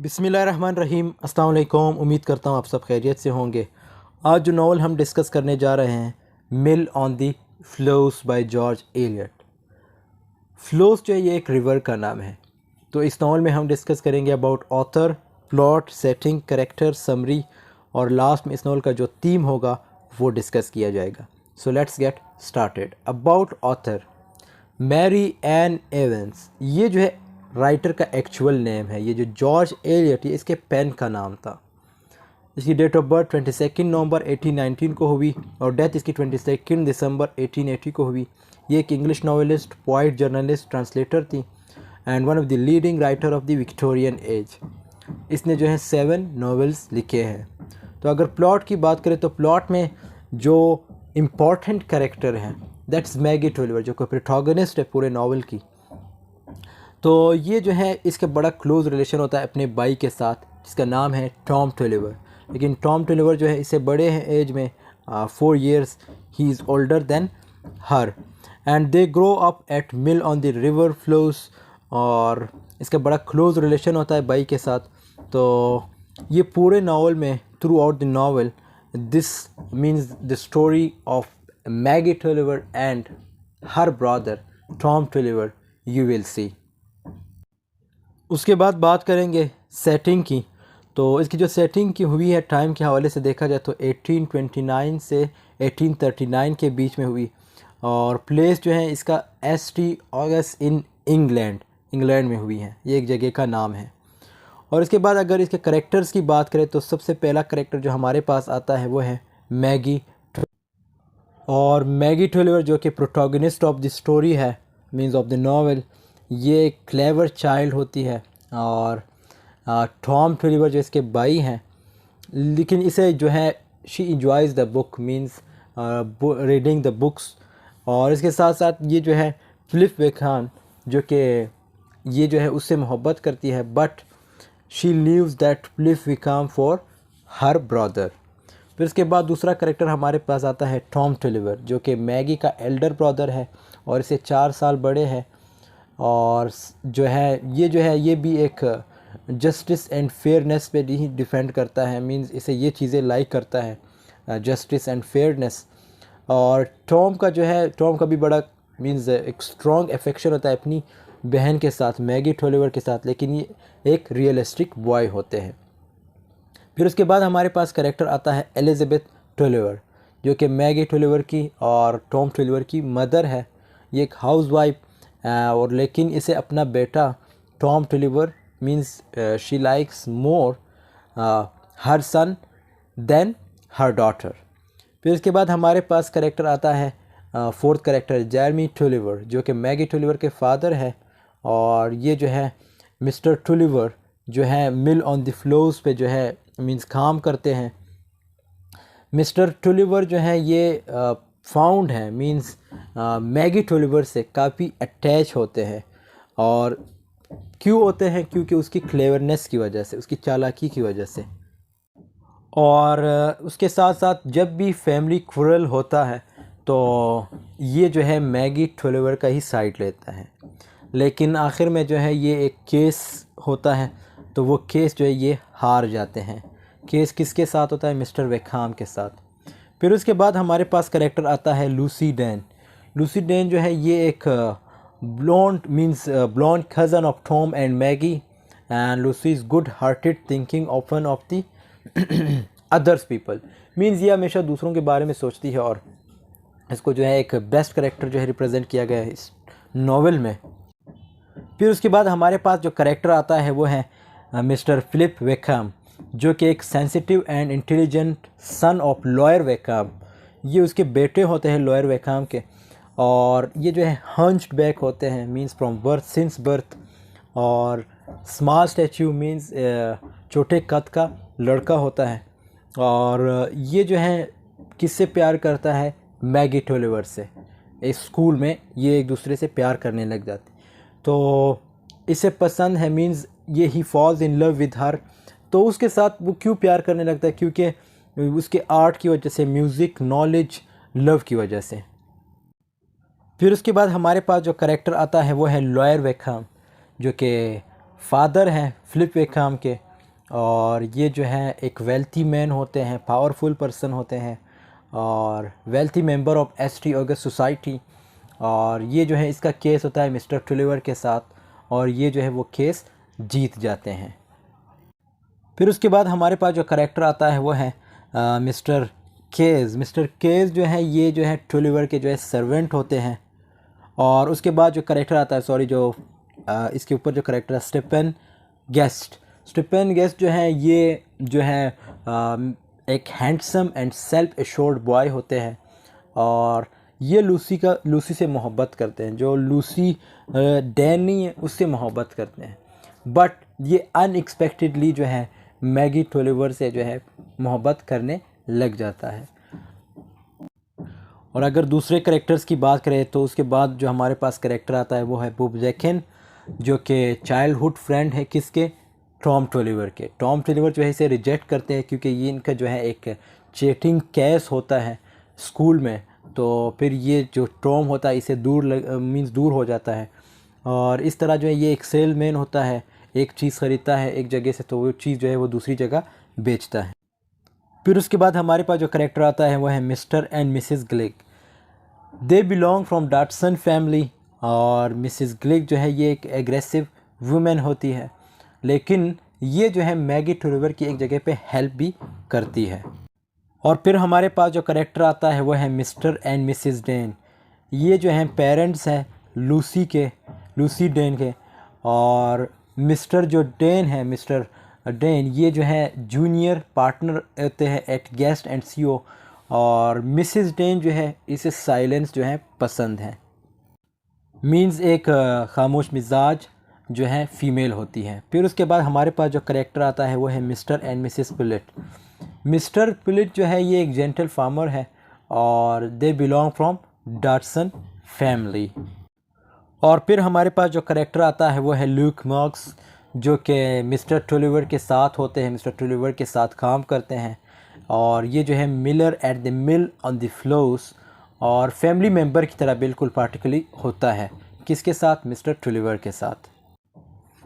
बिस्मिल्लाहिर्रहमानिर्रहीम। अस्सलाम वालेकुम। उम्मीद करता हूँ आप सब खैरियत से होंगे। आज जो नावल हम डिस्कस करने जा रहे हैं, mill on the floss by George Eliot. Floss जो है ये एक रिवर का नाम है। तो इस नावल में हम डिस्कस करेंगे about author, plot, setting, character, summary और लास्ट में इस नावल का जो थीम होगा वो डिस्कस किया जाएगा। So let's get started. About author, Mary Ann Evans. ये जो है राइटर का एक्चुअल नेम है। ये जो जॉर्ज एलियट ये इसके पेन का नाम था। इसकी डेट ऑफ बर्थ 22 नवंबर 1819 को हुई और डेथ इसकी 22 दिसंबर 1880 को हुई। ये एक English novelist, poet, journalist, translator थी and one of the leading writer of the Victorian age. इसने जो है 7 नॉवेल्स लिखे हैं। तो अगर प्लॉट की बात करें तो प्लॉट में जो इम्पॉर्टेंट कैरेक्टर हैं दैट्स मैगी टोलिवर, जो कोई प्रोटैगनिस्ट है पूरे नावल की। तो ये जो है इसका बड़ा क्लोज़ रिलेशन होता है अपने भाई के साथ जिसका नाम है टॉम टोलिवर। लेकिन टॉम टोलिवर जो है इससे बड़े हैं एज में, 4 years he is older than her and they grow up at mill on the river flows. और इसका बड़ा क्लोज़ रिलेशन होता है भाई के साथ। तो ये पूरे नावल में throughout the novel this means the story of Maggie Tulliver and her brother Tom Tulliver you will see. उसके बाद बात करेंगे सेटिंग की। तो इसकी जो सेटिंग की हुई है टाइम के हवाले से देखा जाए तो 1829 से 1839 के बीच में हुई और प्लेस जो है इसका ST ऑगस्ट इन इंग्लैंड में हुई है। ये एक जगह का नाम है। और इसके बाद अगर इसके करेक्टर्स की बात करें तो सबसे पहला करेक्टर जो हमारे पास आता है वो है मैगी। और मैगी टोलिवर जो कि प्रोटैगनिस्ट ऑफ द स्टोरी है, मीन्स ऑफ द नावल, ये एक क्लेवर चाइल्ड होती है। और टॉम टोलिवर जो इसके भाई हैं, लेकिन इसे जो है she enjoys the book, means reading the books. और इसके साथ साथ ये जो है फिलिप वेखाम जो कि ये जो है उससे मोहब्बत करती है, but she leaves that Philip Wakem for her brother. फिर इसके बाद दूसरा करेक्टर हमारे पास आता है टॉम टोलिवर जो कि मैगी का एल्डर ब्रदर है और इसे 4 साल बड़े हैं। और जो है ये भी एक जस्टिस एंड फेयरनेस पे ही डिफेंड करता है, मींस इसे ये चीज़ें लाइक करता है, जस्टिस एंड फेयरनेस। और टॉम का भी बड़ा मींस एक स्ट्रॉन्ग अफेक्शन होता है अपनी बहन के साथ, मैगी टोलिवर के साथ, लेकिन ये एक रियलिस्टिक बॉय होते हैं। फिर उसके बाद हमारे पास करेक्टर आता है एलिज़ाबेथ टोलिवर जो कि मैगी टोलिवर की और टॉम टोलिवर की मदर है। ये एक हाउसवाइफ और लेकिन इसे अपना बेटा Tom Tulliver means she likes more her son than her daughter. फिर इसके बाद हमारे पास करेक्टर आता है फोर्थ करेक्टर जेरमी टोलिवर जो कि मैगी टोलिवर के फादर है। और ये जो है मिस्टर टोलिवर जो है मिल ऑन द फ्लोस पे जो है मीन्स काम करते हैं। मिस्टर टोलिवर जो है ये फाउंड है, मीन्स मैगी टोलिवर से काफ़ी अटैच होते हैं। और क्यों होते हैं? क्योंकि उसकी क्लेवरनेस की वजह से, उसकी चालाकी की वजह से। और उसके साथ साथ जब भी फैमिली क्वारल होता है तो ये जो है मैगी टोलिवर का ही साइड लेता है। लेकिन आखिर में जो है ये एक केस होता है तो वो केस जो है ये हार जाते हैं। केस किसके साथ होता है? मिस्टर वेखाम के साथ। फिर उसके बाद हमारे पास करेक्टर आता है लूसी डैन। लूसी डैन जो है ये एक blond cousin of Tom and Maggie and Lucy is good hearted thinking often of the others people, means ये हमेशा दूसरों के बारे में सोचती है और इसको जो है एक बेस्ट करेक्टर जो है रिप्रेजेंट किया गया है इस नावल में। फिर उसके बाद हमारे पास जो करेक्टर आता है वो है मिस्टर फिलिप वेखाम जो कि एक sensitive and intelligent son of lawyer Wakem. ये उसके बेटे होते हैं लॉयर वेखाम के। और ये जो है हंच्ड बैक होते हैं, means from birth, since birth. और स्मॉल स्टैचू मींस छोटे कद का लड़का होता है। और ये जो है किससे प्यार करता है? मैगी टोलिवर से। इस स्कूल में ये एक दूसरे से प्यार करने लग जाते, तो इसे पसंद है, मींस ये he falls in love with her. तो उसके साथ वो क्यों प्यार करने लगता है? क्योंकि उसके आर्ट की वजह से, म्यूज़िक, नॉलेज, लव की वजह से। फिर उसके बाद हमारे पास जो करेक्टर आता है वो है लॉयर वेखाम जो कि फादर हैं फिलिप वेखाम के। और ये जो है एक वेल्थी मैन होते हैं, पावरफुल पर्सन होते हैं और wealthy member of ST August society. और ये जो है इसका केस होता है मिस्टर टुलिवर के साथ और ये जो है वो केस जीत जाते हैं। फिर उसके बाद हमारे पास जो करेक्टर आता है वो है मिस्टर केज। मिस्टर केज जो है ये जो है टुलिवर के जो है सर्वेंट होते हैं। और उसके बाद जो करेक्टर आता है, सॉरी, जो इसके ऊपर जो करेक्टर है स्टीफन गेस्ट। स्टीफन गेस्ट जो है ये जो है एक handsome and self assured boy होते हैं और ये लूसी से मोहब्बत करते हैं। जो लूसी डैन नहीं है उससे मोहब्बत करते हैं, बट ये अनएक्सपेक्टेडली जो है मैगी टुलिवर से जो है मोहब्बत करने लग जाता है। और अगर दूसरे करेक्टर्स की बात करें तो उसके बाद जो हमारे पास करेक्टर आता है वो है बॉब जैकिन, जो कि चाइल्डहुड फ्रेंड है किसके, टॉम टुलिवर के। टॉम टुलिवर जो है इसे रिजेक्ट करते हैं क्योंकि ये इनका जो है एक चीटिंग केस होता है स्कूल में। तो फिर ये जो टॉम होता है इसे दूर हो जाता है और इस तरह जो है ये एक सेलमैन होता है, एक चीज़ ख़रीदता है एक जगह से तो वो चीज़ जो है वो दूसरी जगह बेचता है। फिर उसके बाद हमारे पास जो करेक्टर आता है वो है Mr and Mrs Glegg. They belong from Dodson family और मिसेस ग्लिक जो है ये एक एग्रेसिव वुमेन होती है, लेकिन ये जो है मैगी टुलिवर की एक जगह पे हेल्प भी करती है। और फिर हमारे पास जो करेक्टर आता है वो है मिस्टर एंड मिसेस डेन। ये जो हैं पेरेंट्स हैं लूसी डेन के। और मिस्टर जो डेन है, मिस्टर डेन ये जो है जूनियर पार्टनर होते हैं एट गेस्ट एंड सीओ। और मिसेस डेन जो है इसे साइलेंस जो है पसंद है, मींस एक खामोश मिजाज जो है फ़ीमेल होती है। फिर उसके बाद हमारे पास जो करेक्टर आता है वो है Mr and Mrs Pullet. Mr Pullet जो है ये एक जेंटल फार्मर है और they belong from Dodson family. और फिर हमारे पास जो करेक्टर आता है वो है ल्यूक मार्क्स, जो कि मिस्टर टुलिवर के साथ होते हैं, मिस्टर टुलिवर के साथ काम करते हैं। और ये जो है Miller at the mill on the flows और फैमिली मेम्बर की तरह बिल्कुल पार्टिकुलरली होता है, किसके साथ, मिस्टर टुलिवर के साथ।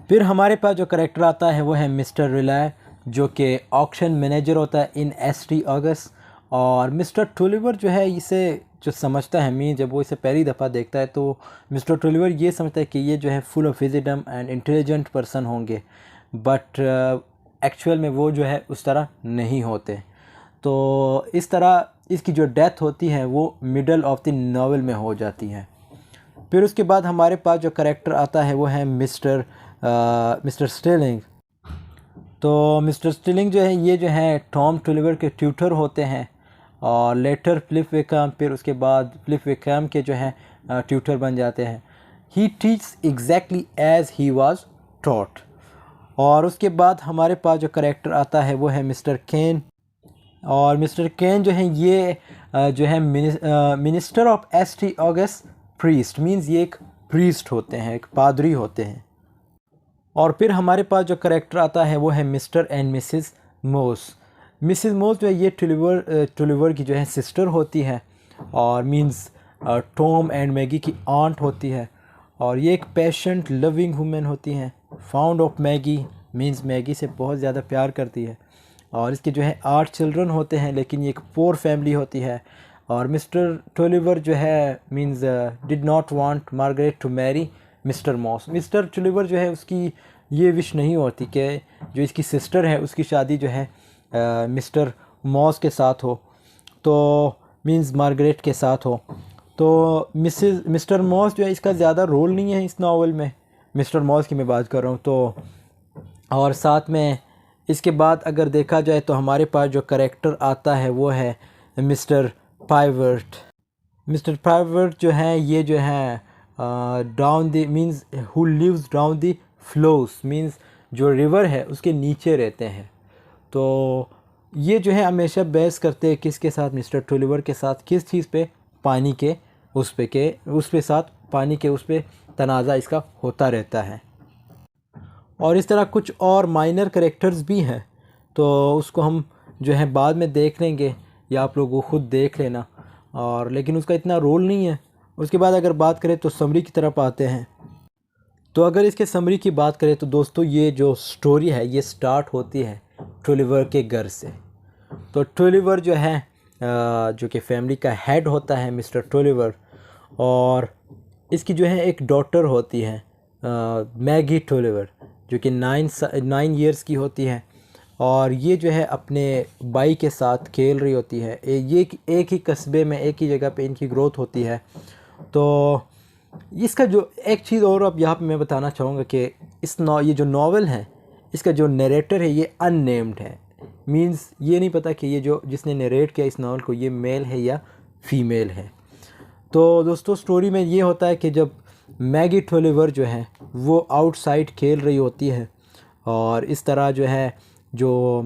फिर हमारे पास जो करेक्टर आता है वो है मिस्टर रिलाय, जो कि ऑक्शन मैनेजर होता है इन एसटी ऑगस्ट। और मिस्टर टुलिवर जो है इसे जो समझता है, जब वो इसे पहली दफ़ा देखता है तो मिस्टर टुलिवर ये समझता है कि ये जो है full of wisdom and intelligent person होंगे, बट एक्चुअल में वो जो है उस तरह नहीं होते। तो इस तरह इसकी जो डेथ होती है वो मिडल ऑफ द नॉवेल में हो जाती है। फिर उसके बाद हमारे पास जो करेक्टर आता है वो है मिस्टर स्टिलिंग। तो मिस्टर स्टिलिंग जो है ये जो है टॉम टुलिवर के ट्यूटर होते हैं और लेटर फ्लिप विकम, फिर उसके बाद फ्लिप विकम के जो है ट्यूटर बन जाते हैं। He teach exactly as he was taught. और उसके बाद हमारे पास जो करेक्टर आता है वो है मिस्टर केन। और मिस्टर केन जो है ये जो है minister of ST August priest, means ये एक प्रीस्ट होते हैं, एक पादरी होते हैं। और फिर हमारे पास जो करेक्टर आता है वो है मिस्टर एंड मिसेस मोस। मिसेस मोस जो है ये टुलिवर की जो है सिस्टर होती है और मींस टॉम एंड मैगी की आंट होती है। और ये एक पेशेंट लविंग वुमेन होती हैं, found of Maggi, means Maggi से बहुत ज़्यादा प्यार करती है। और इसके जो है 8 चिल्ड्रन होते हैं, लेकिन ये एक पोर फैमिली होती है। और मिस्टर टुलिवर जो है means did not want Margaret to marry Mr Moss. Mr Tulliver जो है उसकी ये विश नहीं होती कि जो इसकी सिस्टर है उसकी शादी जो है मिस्टर मॉस के साथ हो, तो मींस मार्गरेट के साथ हो। तो मिस्टर मॉस जो है इसका ज़्यादा रोल नहीं है इस नावल में, मिस्टर मॉस की मैं बात कर रहा हूँ। तो और साथ में इसके बाद अगर देखा जाए तो हमारे पास जो करेक्टर आता है वो है मिस्टर पाइवर्ट। मिस्टर पाइवर्ट जो है ये जो है down the means who lives down the Floss, means जो रिवर है उसके नीचे रहते हैं। तो ये जो है हमेशा बहस करते हैं किसके साथ, मिस्टर टुलिवर के साथ, किस चीज़ पे, पानी के उस पे साथ पानी के उस पे तनाज़ा इसका होता रहता है। और इस तरह कुछ और माइनर करेक्टर्स भी हैं, तो उसको हम जो है बाद में देख लेंगे या आप लोग वो ख़ुद देख लेना, और लेकिन उसका इतना रोल नहीं है। उसके बाद अगर बात करें तो समरी की तरफ आते हैं। तो अगर इसके समरी की बात करें तो दोस्तों ये जो स्टोरी है ये स्टार्ट होती है टोलिवर के घर से। तो टोलिवर जो है जो कि फैमिली का हेड होता है मिस्टर टोलिवर, और इसकी जो है एक डॉटर होती है मैगी टोलिवर, जो कि 9 ईयर्स की होती है। और ये जो है अपने भाई के साथ खेल रही होती है। ये एक ही कस्बे में एक ही जगह पे इनकी ग्रोथ होती है। तो इसका जो एक चीज़ और अब यहाँ पे मैं बताना चाहूँगा कि ये जो नावल है इसका जो नरेटर है ये अननेम्ड है। मींस ये नहीं पता कि ये जो जिसने नरेट किया इस नावल को ये मेल है या फीमेल है। तो दोस्तों स्टोरी में ये होता है कि जब मैगी टोलिवर जो है वो आउटसाइड खेल रही होती है, और इस तरह जो है जो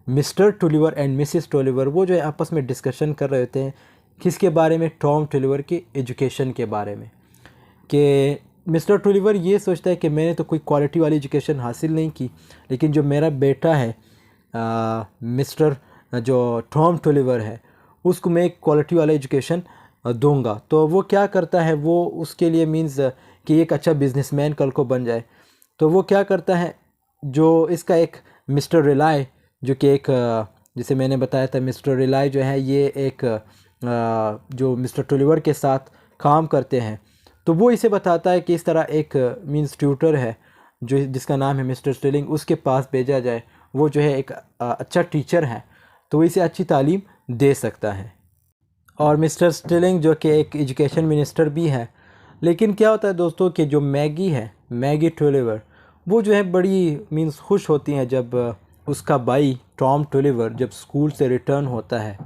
मिस्टर टोलिवर एंड मिसिस टोलिवर वो जो है आपस में डिस्कशन कर रहे होते हैं किसके बारे में, टॉम टोलिवर की एजुकेशन के बारे में। कि मिस्टर टोलिवर ये सोचता है कि मैंने तो कोई क्वालिटी वाली एजुकेशन हासिल नहीं की, लेकिन जो मेरा बेटा है मिस्टर जो टॉम टोलिवर है उसको मैं एक क्वालिटी वाला एजुकेशन दूंगा। तो वो क्या करता है, वो उसके लिए मींस कि एक अच्छा बिजनेसमैन कल को बन जाए। तो वो क्या करता है, जो इसका एक मिस्टर रिलाय जो कि एक जैसे मैंने बताया था मिस्टर रिलाय जो है ये एक जो मिस्टर टोलिवर के साथ काम करते हैं, तो वो इसे बताता है कि इस तरह एक मींस ट्यूटर है जो जिसका नाम है मिस्टर स्टिलिंग, उसके पास भेजा जाए। वो जो है एक अच्छा टीचर है तो वो इसे अच्छी तालीम दे सकता है। और मिस्टर स्टिलिंग जो कि एक एजुकेशन मिनिस्टर भी है। लेकिन क्या होता है दोस्तों कि जो मैगी है, मैगी टोलिवर, वो जो है बड़ी मींस खुश होती हैं जब उसका भाई टॉम टोलिवर जब स्कूल से रिटर्न होता है।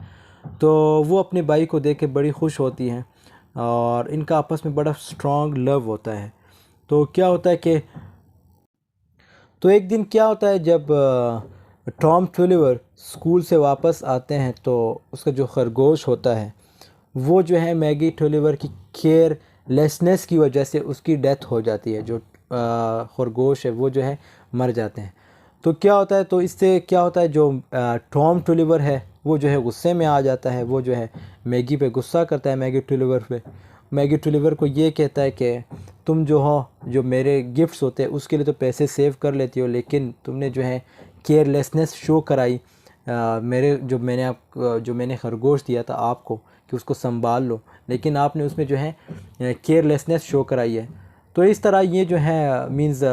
तो वो अपने भाई को देख के बड़ी खुश होती हैं और इनका आपस में बड़ा स्ट्रॉन्ग लव होता है। तो क्या होता है कि तो एक दिन क्या होता है जब टॉम टोलिवर स्कूल से वापस आते हैं तो उसका जो खरगोश होता है वो जो है मैगी टोलिवर की केयरलेसनेस की वजह से उसकी डेथ हो जाती है। जो खरगोश है वो जो है मर जाते हैं। तो क्या होता है, तो इससे क्या होता है, जो टॉम टोलिवर है वो जो है गुस्से में आ जाता है। वो जो है मैगी पे गुस्सा करता है, मैगी टोलिवर पे। मैगी टोलिवर को ये कहता है कि तुम जो हो, जो मेरे गिफ्ट्स होते हैं उसके लिए तो पैसे सेव कर लेती हो, लेकिन तुमने जो है केयरलेसनेस शो कराई मेरे जो मैंने खरगोश दिया था आपको कि उसको संभाल लो, लेकिन आपने उसमें जो है केयरलेसनेस शो कराई है। तो इस तरह ये जो है मींस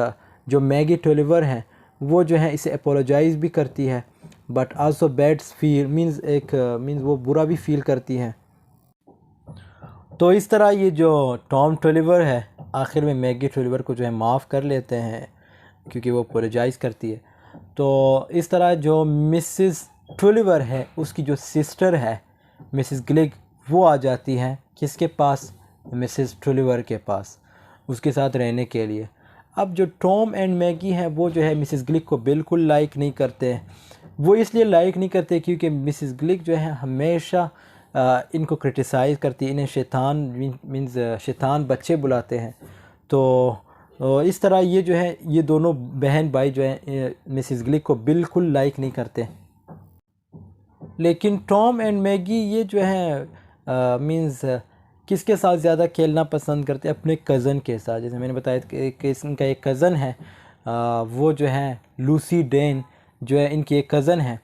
जो मैगी टोलिवर है वो जो है इसे अपोलोजाइज़ भी करती है, but also bad feel means वो बुरा भी फील करती है। तो इस तरह ये जो टॉम टोलिवर है आखिर में मैगी टोलिवर को जो है माफ़ कर लेते हैं क्योंकि वो अपोलोजाइज़ करती है। तो इस तरह जो मिसिस टोलिवर है उसकी जो सिस्टर है मिसिस ग्लिग वो आ जाती है किसके पास, मिसिस टोलिवर के पास, उसके साथ रहने के लिए। अब जो टॉम एंड मैगी हैं वो जो है मिसिस ग्लिग को बिल्कुल लाइक नहीं करते हैं। वो इसलिए लाइक नहीं करते क्योंकि मिसिस ग्लिग जो है हमेशा इनको क्रिटिसाइज़ करती है, इन्हें शैतान मींस शैतान बच्चे बुलाते हैं। तो इस तरह ये जो है ये दोनों बहन भाई जो है मिसिस ग्लिग को बिल्कुल लाइक नहीं करते। लेकिन टॉम एंड मैगी ये जो है मींस किसके साथ ज़्यादा खेलना पसंद करते हैं, अपने कज़न के साथ। जैसे मैंने बताया कि इनका एक कज़न है वो जो है लूसी डेन जो है इनकी एक कज़न है।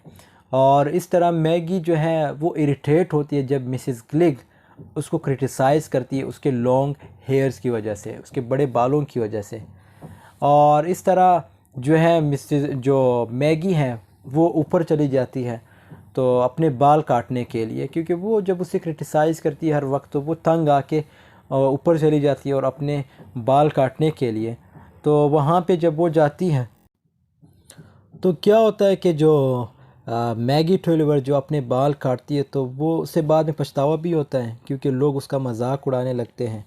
और इस तरह मैगी जो है वो इरिटेट होती है जब मिसिस ग्लिग उसको क्रिटिसाइज़ करती है उसके लॉन्ग हेयर्स की वजह से, उसके बड़े बालों की वजह से। और इस तरह जो है मिसिस जो मैगी है वो ऊपर चली जाती है तो अपने बाल काटने के लिए, क्योंकि वो जब उसे क्रिटिसाइज़ करती है हर वक्त तो वो तंग आके ऊपर चली जाती है और अपने बाल काटने के लिए। तो वहाँ पे जब वो जाती है तो क्या होता है कि जो मैगी टोलिवर जो अपने बाल काटती है तो वो उसे बाद में पछतावा भी होता है क्योंकि लोग उसका मजाक उड़ाने लगते हैं।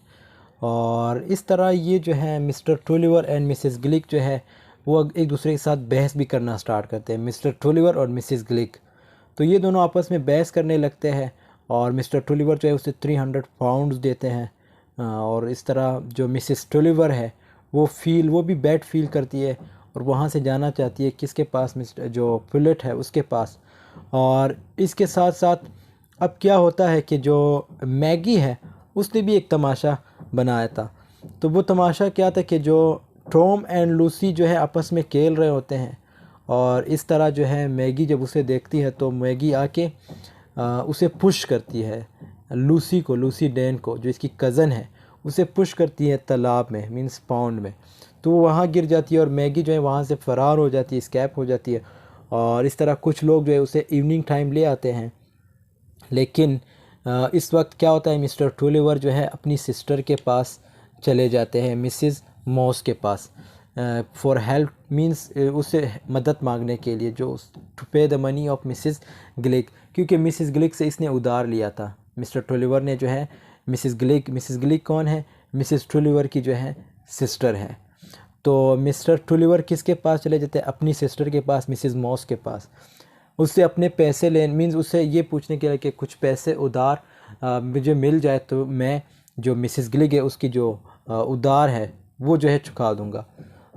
और इस तरह ये जो है मिस्टर टोलिवर एंड मिसेस ग्लिग जो है वो एक दूसरे के साथ बहस भी करना स्टार्ट करते हैं, मिस्टर टोलिवर और मिसेस ग्लिग। तो ये दोनों आपस में बहस करने लगते हैं और मिस्टर टोलिवर जो है उसे 300 पाउंड्स देते हैं। और इस तरह जो मिसेस टोलिवर है वो भी बैड फील करती है और वहाँ से जाना चाहती है किसके पास, मिस्टर जो पुलेट है उसके पास। और इसके साथ साथ अब क्या होता है कि जो मैगी है उसने भी एक तमाशा बनाया था। तो वो तमाशा क्या था कि जो टॉम एंड लूसी जो है आपस में खेल रहे होते हैं, और इस तरह जो है मैगी जब उसे देखती है तो मैगी आके उसे पुश करती है, लूसी को, लूसी डेन को जो इसकी कज़न है, उसे पुश करती है तालाब में, मींस पाउंड में। तो वो वहाँ गिर जाती है और मैगी जो है वहाँ से फ़रार हो जाती है, स्कैप हो जाती है। और इस तरह कुछ लोग जो है उसे इवनिंग टाइम ले आते हैं। लेकिन इस वक्त क्या होता है, मिस्टर टोलीवर जो है अपनी सिस्टर के पास चले जाते हैं, मिसिस मॉस के पास, फॉर हेल्प, मींस उससे मदद मांगने के लिए, जो टू पे द मनी ऑफ मिसिस ग्लिक, क्योंकि मिसिस ग्लिक से इसने उधार लिया था। मिस्टर टोलीवर ने जो है मिसिस ग्लिक कौन है, मिसिस टोलीवर की जो है सिस्टर है। तो मिस्टर टोलीवर किसके पास चले जाते हैं, अपनी सिस्टर के पास, मिसिस मॉस के पास, उससे अपने पैसे ले, मींस उससे ये पूछने के लिए कि कुछ पैसे उधार मुझे मिल जाए तो मैं जो मिसिस ग्लिक है उसकी जो उधार है वो जो है चुका दूंगा।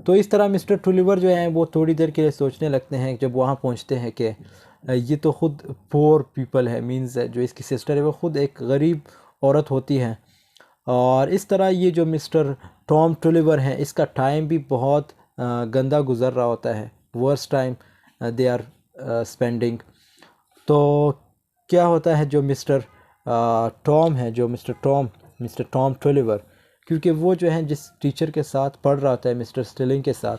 तो इस तरह मिस्टर टोलीवर जो है वो थोड़ी देर के लिए सोचने लगते हैं, जब वहाँ पहुँचते हैं कि ये तो ख़ुद पोर पीपल है, मींस जो इसकी सिस्टर है वो ख़ुद एक गरीब औरत होती है। और इस तरह ये जो मिस्टर टॉम टोलीवर है इसका टाइम भी बहुत गंदा गुज़र रहा होता है, worst time they are spending. तो क्या होता है, जो मिस्टर टॉम है, जो मिस्टर टॉम टोलीवर, क्योंकि वो जो है जिस टीचर के साथ पढ़ रहा होता है, मिस्टर स्टिलिंग के साथ,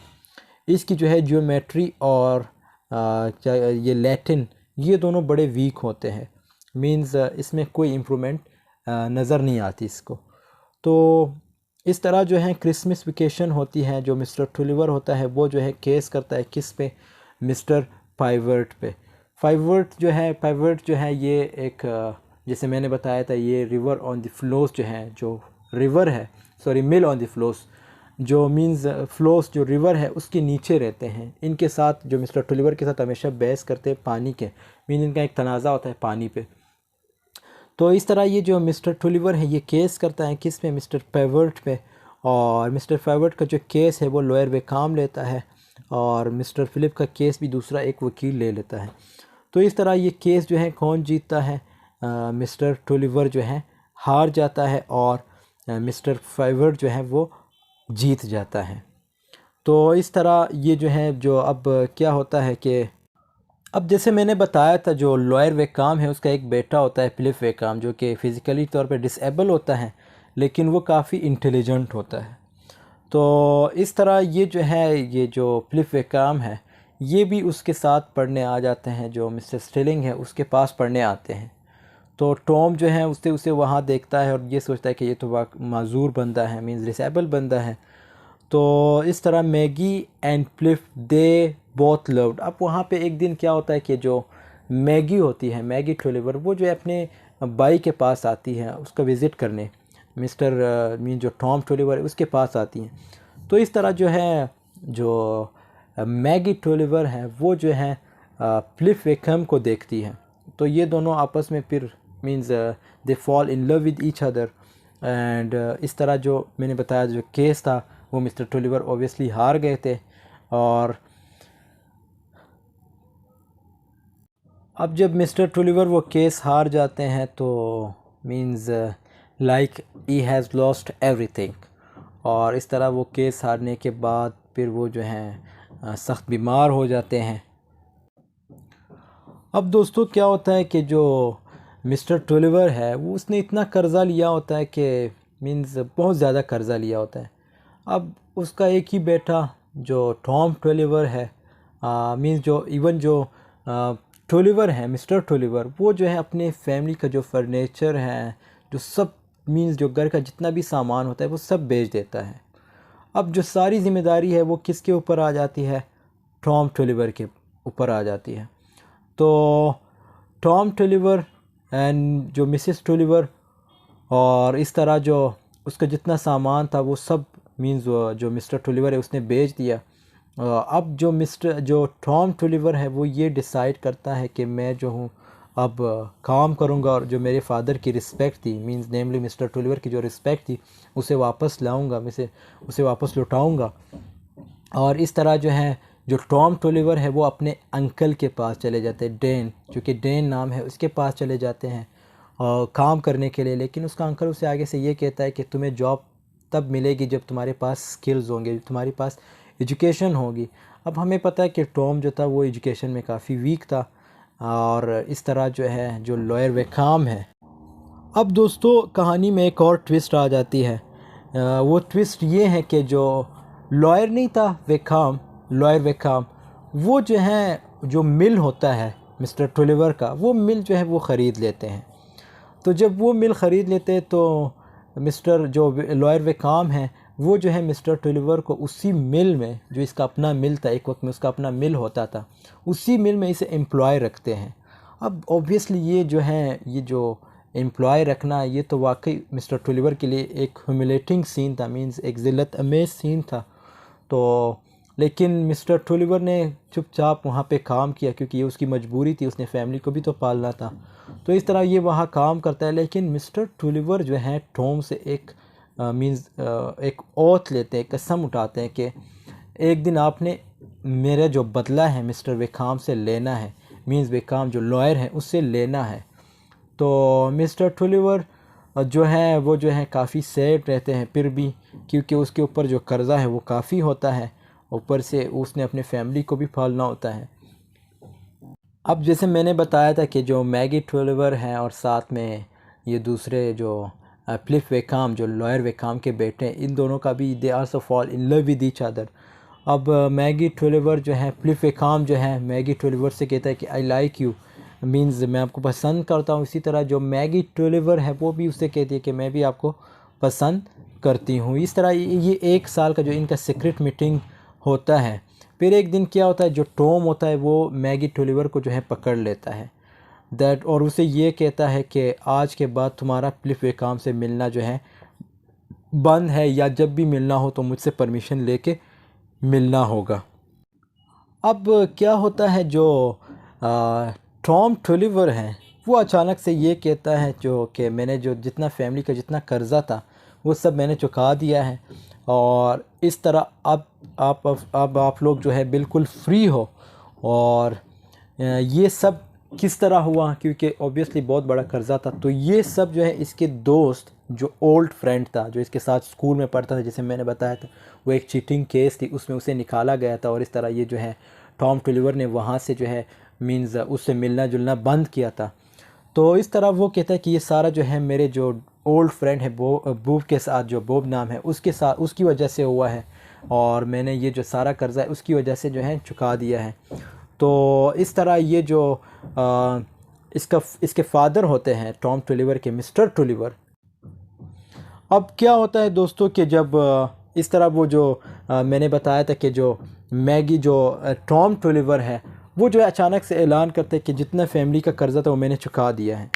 इसकी जो है ज्योमेट्री और क्या ये लैटिन, ये दोनों बड़े वीक होते हैं, मींस इसमें कोई इम्प्रूवमेंट नज़र नहीं आती इसको। तो इस तरह जो है क्रिसमस वेकेशन होती है, जो मिस्टर टोलीवर होता है वो जो है केस करता है किस पे, मिस्टर पाइवर्ट पे। पाइवर्ट जो है ये एक जैसे मैंने बताया था, ये रिवर ऑन द फ्लोस जो है, जो रिवर है, sorry mill on the flows, जो मींस फ्लोस जो रिवर है उसके नीचे रहते हैं। इनके साथ जो मिस्टर टोलीवर के साथ हमेशा बहस करते हैं पानी के, मीन इनका एक तनाज़ा होता है पानी पे। तो इस तरह ये जो मिस्टर टोलीवर है ये केस करता है किस पे, मिस्टर पाइवर्ट पे। और मिस्टर पाइवर्ट का जो केस है वो लॉयर बेकाम लेता है, और मिस्टर फिलिप का केस भी दूसरा एक वकील ले लेता है। तो इस तरह ये केस जो है कौन जीतता है, मिस्टर टोलीवर जो है हार जाता है, और मिस्टर पाइवर्ट जो है वो जीत जाता है। तो इस तरह ये जो है, जो अब क्या होता है कि अब जैसे मैंने बताया था, जो लॉयर वेकाम है उसका एक बेटा होता है फिलिप वेकाम, जो कि फ़िज़िकली तौर पे डिसेबल होता है लेकिन वो काफ़ी इंटेलिजेंट होता है। तो इस तरह ये जो है, ये जो फिलिप वेकाम है ये भी उसके साथ पढ़ने आ जाते हैं, जो मिस्टर स्टिलिंग है उसके पास पढ़ने आते हैं। तो टॉम जो है उसे वहाँ देखता है और ये सोचता है कि ये तो माजूर बंदा है, मीन्स डिसेबल बंदा है। तो इस तरह Maggie and Philip they both loved. अब वहाँ पे एक दिन क्या होता है कि जो मैगी होती है, मैगी टोलीवर, वो जो है अपने भाई के पास आती है उसका विज़िट करने, मिस्टर मीन जो टॉम टोलीवर है उसके पास आती हैं। तो इस तरह जो है, जो मैगी टोलीवर है वो जो है फिलिप वेकहम को देखती है। तो ये दोनों आपस में फिर means they fall in love with each other. And इस तरह जो मैंने बताया जो केस था वो मिस्टर टोलीवर ऑब्वियसली हार गए थे। और अब जब मिस्टर टोलीवर वो केस हार जाते हैं तो means like he has lost everything. और इस तरह वो केस हारने के बाद फिर वो जो हैं सख्त बीमार हो जाते हैं। अब दोस्तों क्या होता है कि जो मिस्टर टोलीवर है वो उसने इतना कर्ज़ा लिया होता है कि मीन्स बहुत ज़्यादा कर्ज़ा लिया होता है। अब उसका एक ही बेटा जो टॉम टोलीवर है, मीन्स जो इवन जो टोलीवर है, मिस्टर टोलीवर, वो जो है अपने फैमिली का जो फर्नीचर है, जो सब मीन्स जो घर का जितना भी सामान होता है वो सब बेच देता है। अब जो सारी ज़िम्मेदारी है वो किसके ऊपर आ जाती है, टॉम टोलीवर के ऊपर आ जाती है। तो टॉम टोलीवर एंड जो मिसेस टोलीवर, और इस तरह जो उसका जितना सामान था वो सब मीन्स जो मिस्टर टोलीवर है उसने बेच दिया। अब जो टॉम टोलीवर है वो ये डिसाइड करता है कि मैं जो हूँ अब काम करूँगा और जो मेरे फादर की रिस्पेक्ट थी, मींस नेमली मिस्टर टोलीवर की जो रिस्पेक्ट थी उसे वापस लाऊंगा, मैं उसे वापस लौटाऊंगा। और इस तरह जो है जो टॉम टोलीवर है वो अपने अंकल के पास चले जाते हैं, डेन, चूँकि डेन नाम है उसके पास चले जाते हैं और काम करने के लिए। लेकिन उसका अंकल उसे आगे से ये कहता है कि तुम्हें जॉब तब मिलेगी जब तुम्हारे पास स्किल्स होंगे, तुम्हारे पास एजुकेशन होगी। अब हमें पता है कि टॉम जो था वो एजुकेशन में काफ़ी वीक था, और इस तरह जो है जो लॉयर वेकाम है। अब दोस्तों कहानी में एक और ट्विस्ट आ जाती है। वो ट्विस्ट ये है कि जो लॉयर नहीं था वेकाम, लॉयर वेकाम, वो जो है जो मिल होता है मिस्टर टोलिवर का, वो मिल जो है वो ख़रीद लेते हैं। तो जब वो मिल ख़रीद लेते हैं तो मिस्टर जो लॉयर वेकाम है वो जो है मिस्टर टोलिवर को उसी मिल में, जो इसका अपना मिल था, एक वक्त में उसका अपना मिल होता था, उसी मिल में इसे एम्प्लॉय रखते हैं। अब ऑब्वियसली ये जो है ये जो एम्प्लॉय रखना, ये तो वाकई मिस्टर टोलिवर के लिए एक ह्यूमिलेटिंग सीन था, मींस एक ज़िल्लत अमेज़ सीन था। तो लेकिन मिस्टर टोलिवर ने चुपचाप वहाँ पे काम किया, क्योंकि ये उसकी मजबूरी थी, उसने फैमिली को भी तो पालना था। तो इस तरह ये वहाँ काम करता है। लेकिन मिस्टर टोलिवर जो है टॉम से एक एक ओथ लेते हैं, कसम उठाते हैं कि एक दिन आपने मेरा जो बदला है मिस्टर वेकाम से लेना है, मींस वेकाम जो लॉयर है उससे लेना है। तो मिस्टर टोलिवर जो है वो जो है काफ़ी सैड रहते हैं फिर भी, क्योंकि उसके ऊपर जो कर्ज़ा है वो काफ़ी होता है, ऊपर से उसने अपने फैमिली को भी पालना होता है। अब जैसे मैंने बताया था कि जो मैगी टोलिवर हैं और साथ में ये दूसरे जो फ्लिप वेकाम जो लॉयर वेकाम के बेटे हैं, इन दोनों का भी they also fall in love with each other. अब मैगी टोलिवर जो है, फ्लिप वेकाम जो है मैगी टोलिवर से कहता है कि आई लाइक यू, मींस मैं आपको पसंद करता हूँ। इसी तरह जो मैगी टोलिवर है वो भी उससे कहती है कि मैं भी आपको पसंद करती हूँ। इस तरह ये 1 साल का जो इनका सीक्रेट मीटिंग होता है। फिर एक दिन क्या होता है, जो टॉम होता है वो मैगी टोलिवर को जो है पकड़ लेता है दैट, और उसे ये कहता है कि आज के बाद तुम्हारा फ्लिप वेकाम से मिलना जो है बंद है, या जब भी मिलना हो तो मुझसे परमिशन लेके मिलना होगा। अब क्या होता है, जो टॉम टोलिवर है वो अचानक से ये कहता है जो कि मैंने जो जितना फैमिली का जितना कर्ज़ा था वो सब मैंने चुका दिया है, और इस तरह अब आप लोग जो है बिल्कुल फ्री हो। और ये सब किस तरह हुआ, क्योंकि ऑब्वियसली बहुत बड़ा कर्ज़ा था। तो ये सब जो है इसके दोस्त, जो ओल्ड फ्रेंड था जो इसके साथ स्कूल में पढ़ता था, जैसे मैंने बताया था वो एक चीटिंग केस थी उसमें उसे निकाला गया था, और इस तरह ये जो है टॉम टोलिवर ने वहाँ से जो है मींस उससे मिलना जुलना बंद किया था। तो इस तरह वो कहता है कि ये सारा जो है मेरे जो ओल्ड फ्रेंड है बूब के साथ, जो बॉब नाम है उसके साथ, उसकी वजह से हुआ है, और मैंने ये जो सारा कर्ज़ा है उसकी वजह से जो है चुका दिया है। तो इस तरह ये जो इसके फादर होते हैं टॉम टोलिवर के, मिस्टर टोलिवर। अब क्या होता है दोस्तों कि जब इस तरह वो जो मैंने बताया था कि जो मैगी जो टॉम टोलिवर है वो जो है अचानक से ऐलान करते हैं कि जितना फैमिली का कर्ज़ा था वो मैंने चुका दिया है।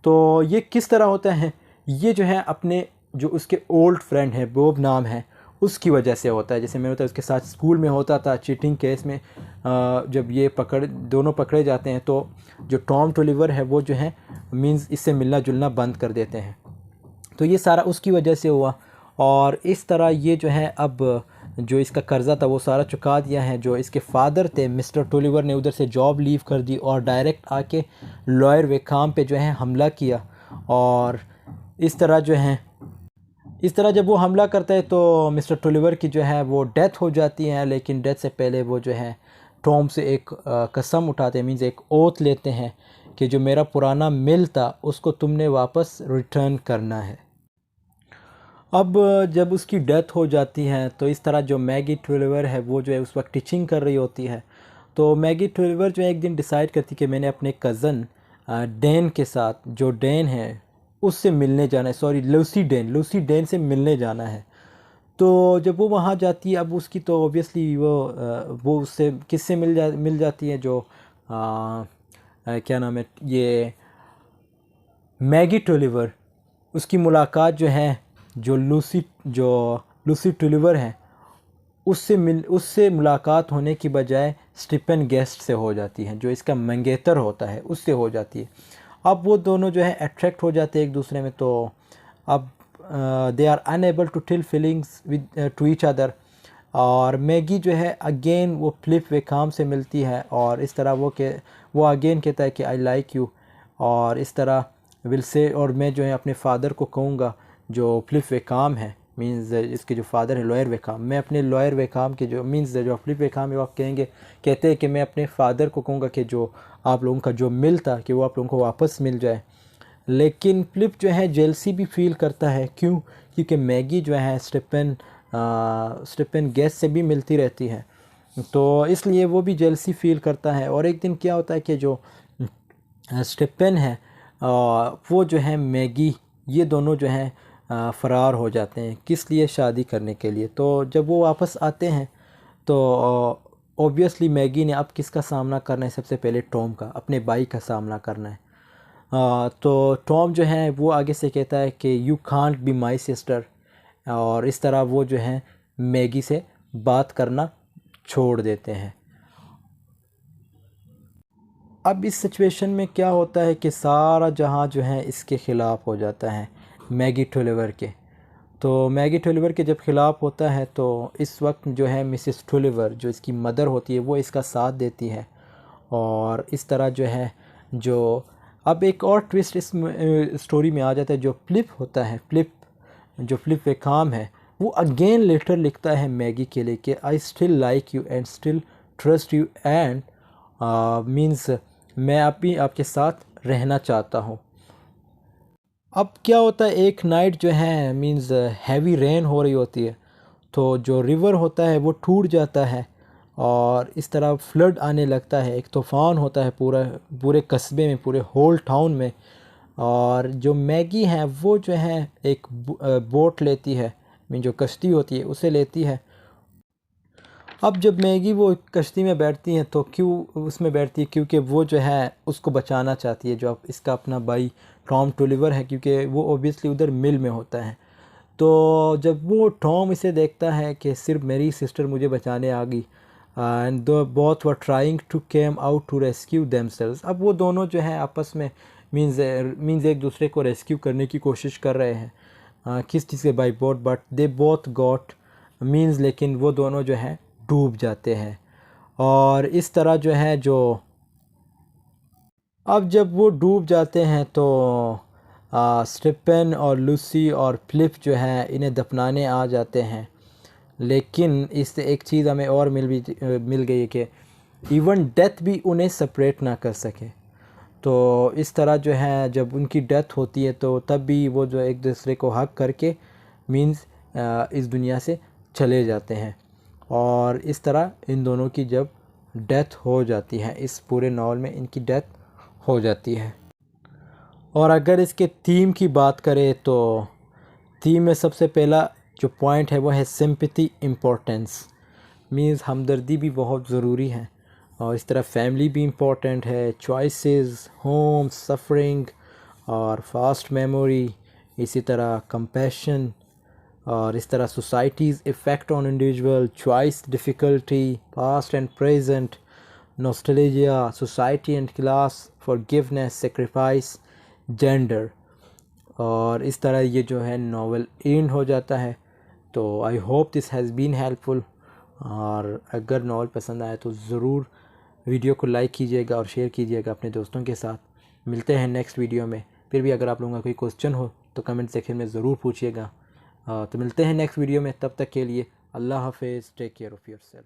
तो ये किस तरह होता है, ये जो है अपने जो उसके ओल्ड फ्रेंड है बॉब नाम है उसकी वजह से होता है। जैसे मैंने बताया उसके साथ स्कूल में होता था चीटिंग केस में, जब ये दोनों पकड़े जाते हैं तो जो टॉम टोलिवर है वो जो है मींस इससे मिलना जुलना बंद कर देते हैं। तो ये सारा उसकी वजह से हुआ, और इस तरह ये जो है अब जो इसका कर्ज़ा था वो सारा चुका दिया है। जो इसके फादर थे मिस्टर टोलिवर ने उधर से जॉब लीव कर दी और डायरेक्ट आके लॉयर वेकाम पे जो है हमला किया, और इस तरह जो है इस तरह जब वो हमला करता है तो मिस्टर टोलिवर की जो है वो डेथ हो जाती है। लेकिन डेथ से पहले वो जो है टॉम से एक कसम उठाते हैं, मीन्स एक ओथ लेते हैं कि जो मेरा पुराना मिल था उसको तुमने वापस रिटर्न करना है। अब जब उसकी डेथ हो जाती है तो इस तरह जो मैगी टोलिवर है वो जो है उस वक्त टीचिंग कर रही होती है। तो मैगी टोलिवर जो है एक दिन डिसाइड करती कि मैंने अपने कज़न डैन के साथ, जो डैन है उससे मिलने जाना है, सॉरी लूसी डैन से मिलने जाना है। तो जब वो वहाँ जाती है, अब उसकी तो ऑब्वियसली वो उससे किससे मिल जाती है, जो क्या नाम है ये मैगी टोलिवर। उसकी मुलाकात जो है जो लूसी टोलिवर है उससे मुलाकात होने की बजाय स्टीफन गेस्ट से हो जाती है, जो इसका मंगेतर होता है उससे हो जाती है। अब वो दोनों जो है अट्रैक्ट हो जाते हैं एक दूसरे में। तो अब they are unable to tell feelings with to each other, और मैगी जो है अगेन वो फ्लिप वेकाम से मिलती है, और इस तरह वो अगेन कहता है कि आई लाइक यू, और इस तरह विल से, और मैं जो है अपने फादर को कहूँगा जो फ्लिप वेकाम है मींस इसके जो फादर है लॉयर वेखाम, मैं अपने लॉयर वेखाम के जो मींस जो फिलिप वेखाम है वो कहते हैं कि मैं अपने फादर को कहूँगा कि जो आप लोगों का जो मिल था कि वो आप लोगों को वापस मिल जाए। लेकिन फिलिप जो है जेलसी भी फील करता है, क्यों? क्योंकि मैगी जो है स्टेपन गेस्ट से भी मिलती रहती है, तो इसलिए वो भी जेलसी फील करता है। और एक दिन क्या होता है कि जो स्टेपन है वो जो है मैगी, ये दोनों जो हैं फ़रार हो जाते हैं, किस लिए? शादी करने के लिए। तो जब वो वापस आते हैं तो ऑब्वियसली मैगी ने अब किसका सामना करना है? सबसे पहले टॉम का, अपने भाई का सामना करना है। तो टॉम जो है वो आगे से कहता है कि you can't be my sister, और इस तरह वो जो है मैगी से बात करना छोड़ देते हैं। अब इस सिचुएशन में क्या होता है कि सारा जहां जो है इसके ख़िलाफ़ हो जाता है, मैगी टोलिवर के। तो मैगी टोलिवर के जब ख़िलाफ़ होता है तो इस वक्त जो है मिसेस टोलिवर जो इसकी मदर होती है वो इसका साथ देती है। और इस तरह जो है जो अब एक और ट्विस्ट इस स्टोरी में आ जाता है। जो फ्लिप होता है, जो फ्लिप वेखाम है, वो अगेन लेटर लिखता है मैगी के लिए कि I still like you and still trust you and means मैं अभी आपके साथ रहना चाहता हूँ। अब क्या होता है, एक नाइट जो है मीन्स हैवी रेन हो रही होती है, तो जो रिवर होता है वो टूट जाता है और इस तरह फ्लड आने लगता है। एक तूफ़ान होता है पूरे कस्बे में, पूरे होल टाउन में। और जो मैगी है वो जो है एक बोट लेती है, मीन जो कश्ती होती है उसे लेती है। अब जब मैगी वो कश्ती में बैठती हैं तो क्यों उसमें बैठती है? क्योंकि वो जो है उसको बचाना चाहती है, जो इसका अपना भाई टॉम टोलिवर है, क्योंकि वो ओबियसली उधर मिल में होता है। तो जब वो टॉम इसे देखता है कि सिर्फ मेरी सिस्टर मुझे बचाने आ गई, and though both were trying to came out to rescue themselves. अब वो दोनों जो है आपस में मीन्स एक दूसरे को रेस्क्यू करने की कोशिश कर रहे हैं, किस चीज़ के? By boat, but they both got means, लेकिन वो दोनों जो है डूब जाते हैं। और इस तरह जो है जो अब जब वो डूब जाते हैं तो स्टेपन और लूसी और फ्लिप जो है इन्हें दफनाने आ जाते हैं। लेकिन इससे एक चीज़ हमें और मिल गई है कि इवन डेथ भी उन्हें सेपरेट ना कर सके। तो इस तरह जो है जब उनकी डेथ होती है तो तब भी वो जो एक दूसरे को हक करके मीन्स इस दुनिया से चले जाते हैं। और इस तरह इन दोनों की जब डेथ हो जाती है, इस पूरे नॉवल में इनकी डेथ हो जाती है। और अगर इसके थीम की बात करें तो थीम में सबसे पहला जो पॉइंट है वो है सिंपैथी इम्पोर्टेंस, मीन्स हमदर्दी भी बहुत ज़रूरी है। और इस तरह फैमिली भी इम्पोर्टेंट है, चॉइसेस, होम, सफरिंग और फास्ट मेमोरी, इसी तरह कंपैशन, और इस तरह societies effect on individual, choice, difficulty, past and present, nostalgia, society and class, forgiveness, sacrifice, gender. और इस तरह ये जो है नावल एंड हो जाता है। तो I hope this has been helpful. और अगर नावल पसंद आए तो ज़रूर वीडियो को लाइक कीजिएगा और शेयर कीजिएगा अपने दोस्तों के साथ। मिलते हैं नेक्स्ट वीडियो में। फिर भी अगर आप लोगों का कोई क्वेश्चन हो तो कमेंट सेक्शन में ज़रूर पूछिएगा। तो मिलते हैं नेक्स्ट वीडियो में, तब तक के लिए अल्लाह हाफ़िज़, टेक केयर ऑफ़ योरसेल्फ।